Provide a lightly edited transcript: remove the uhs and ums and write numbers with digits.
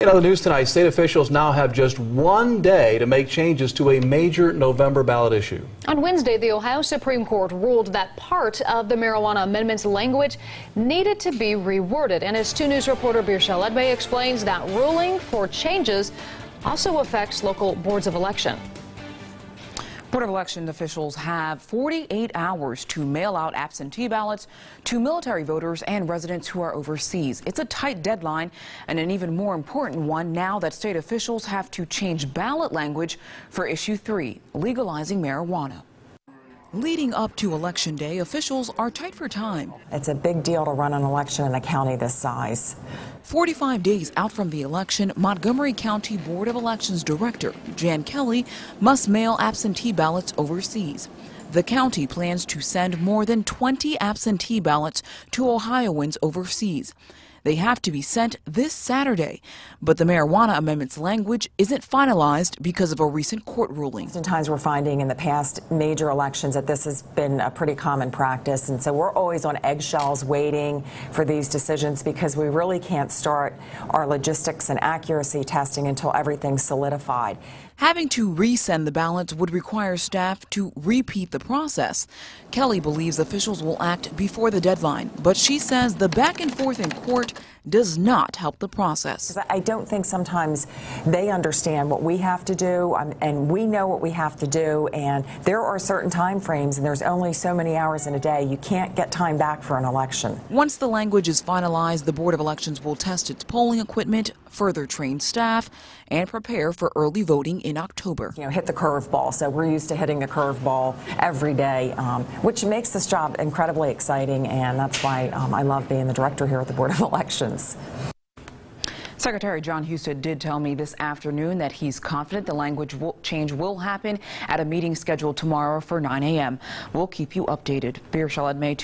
In other news tonight, state officials now have just one day to make changes to a major November ballot issue. On Wednesday, the Ohio Supreme Court ruled that part of the marijuana amendment's language needed to be reworded. And as 2 News reporter Birsha Ledbay explains, that ruling for changes also affects local boards of election. Board of Election officials have 48 hours to mail out absentee ballots to military voters and residents who are overseas. It's a tight deadline and an even more important one now that state officials have to change ballot language for issue 3, legalizing marijuana. Leading up to Election Day, officials are tight for time. It's a big deal to run an election in a county this size. 45 days out from the election, Montgomery County Board of Elections Director Jan Kelly must mail absentee ballots overseas. The county plans to send more than 20 absentee ballots to Ohioans overseas. They have to be sent this Saturday, but the marijuana amendment's language isn't finalized because of a recent court ruling. Sometimes we're finding in the past major elections that this has been a pretty common practice, and so we're always on eggshells waiting for these decisions because we really can't start our logistics and accuracy testing until everything's solidified. Having to resend the ballots would require staff to repeat the process. Kelly believes officials will act before the deadline, but she says the back and forth in court does not help the process. I don't think sometimes they understand what we have to do, and we know what we have to do, and there are certain time frames, and there's only so many hours in a day. You can't get time back for an election. Once the language is finalized, the Board of Elections will test its polling equipment, further train staff, and prepare for early voting in October. Hit the curveball. So we're used to hitting a curveball every day, which makes this job incredibly exciting, and that's why I love being the director here at the Board of Elections. Secretary John Husted did tell me this afternoon that he's confident the language change will happen at a meeting scheduled tomorrow for 9 a.m. We'll keep you updated. Birsha Ledbay.